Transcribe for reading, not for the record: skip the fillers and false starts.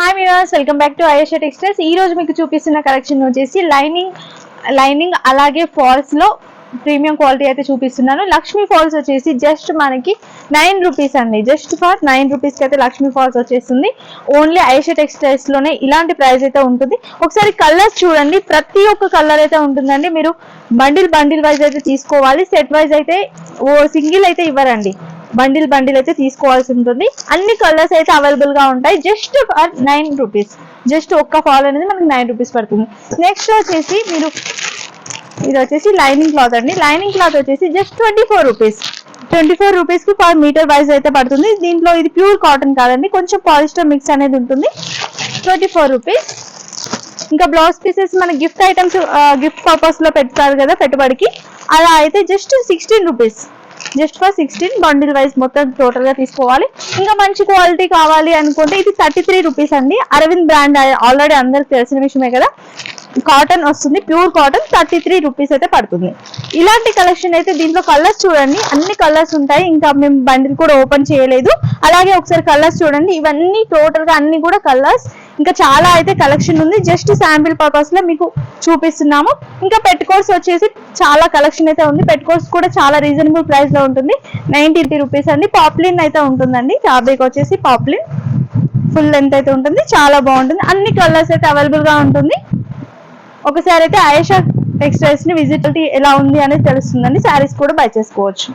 Hi viewers, welcome back to Ayesha textiles. ఈ రోజు మీకు చూపిస్తున్న కలెక్షన్ వచ్చేసి లైనింగ్ అలాగే ఫాల్స్ లో ప్రీమియం క్వాలిటీ అయితే చూపిస్తున్నాను. లక్ష్మీ ఫాల్స్ వచ్చేసి జస్ట్ మనకి 9 రూపీస్ అండి. జస్ట్ ఫర్ 9 రూపీస్ కి అయితే లక్ష్మీ ఫాల్స్ వచ్చేస్తుంది. ఓన్లీ ఆయేషా టెక్స్టైల్స్ లోనే ఇలాంటి ప్రైస్ అయితే ఉంటుంది. ఒకసారి కలర్స్ చూడండి, ప్రతి ఒక్క కలర్ అయితే ఉంటుందండి. మీరు బండిల్ వైజ్ అయితే తీసుకోవాలి. సెట్ వైజ్ అయితే సింగిల్ అయితే ఇవ్వరండి, బండిల్ అయితే తీసుకోవాల్సి ఉంటుంది. అన్ని కలర్స్ అయితే అవైలబుల్ గా ఉంటాయి. Just for 9 rupees. జస్ట్ ఒక్క ఫాల్ అనేది మనకి 9 రూపీస్ పడుతుంది. నెక్స్ట్ వచ్చేసి మీరు ఇది వచ్చేసి లైనింగ్ క్లాత్ అండి. లైనింగ్ క్లాత్ వచ్చేసి జస్ట్ 24 రూపీస్. 24 రూపీస్ కి పర్ మీటర్ వైజ్ అయితే పడుతుంది. దీంట్లో ఇది ప్యూర్ కాటన్ కాదండి, కొంచెం పాలిస్టర్ మిక్స్ అనేది ఉంటుంది. 24 రూపీస్. ఇంకా బ్లౌజ్ పీసెస్ మన గిఫ్ట్ ఐటమ్స్, గిఫ్ట్ పర్పస్ లో పెడతారు కదా పెట్టుబడికి, అలా అయితే just 16 rupees. Just for 16 bundle wise మొత్తం టోటల్ గా తీసుకోవాలి. ఇంకా మంచి క్వాలిటీ కావాలి అనుకుంటే ఇది 33 రూపీస్ అండి. అరవింద్ బ్రాండ్ ఆల్రెడీ అందరికి తెలిసిన విషయమే కదా. కాటన్ వస్తుంది, ప్యూర్ కాటన్. 33 రూపీస్ అయితే పడుతుంది. ఇలాంటి కలెక్షన్ అయితే దీంట్లో కలర్స్ చూడండి, అన్ని కలర్స్ ఉంటాయి. ఇంకా మేము బండిల్ కూడా ఓపెన్ చేయలేదు. అలాగే ఒకసారి కలర్స్ చూడండి, ఇవన్నీ టోటల్ గా అన్ని కూడా కలర్స్. ఇంకా చాలా అయితే కలెక్షన్ ఉంది. జస్ట్ శాంపిల్ పర్పస్ లో మీకు చూపిస్తున్నాము. ఇంకా పెట్టుకోర్స్ వచ్చేసి చాలా కలెక్షన్ అయితే ఉంది. పెట్టుకోర్స్ కూడా చాలా రీజనబుల్ ప్రైస్ లో ఉంటుంది. 93 రూపీస్ అండి. పాప్లిన్ అయితే ఉంటుందండి. ఫ్యాబ్రిక్ వచ్చేసి పాప్లిన్ ఫుల్ లెంత్ అయితే ఉంటుంది. చాలా బాగుంటుంది. అన్ని కలర్స్ అయితే అవైలబుల్ గా ఉంటుంది. ఒకసారి అయితే ఆయేషా టెక్స్టైల్స్ ని విజిట్ ఎలా ఉంది అనేది తెలుస్తుందండి. శారీస్ కూడా బై చేసుకోవచ్చు.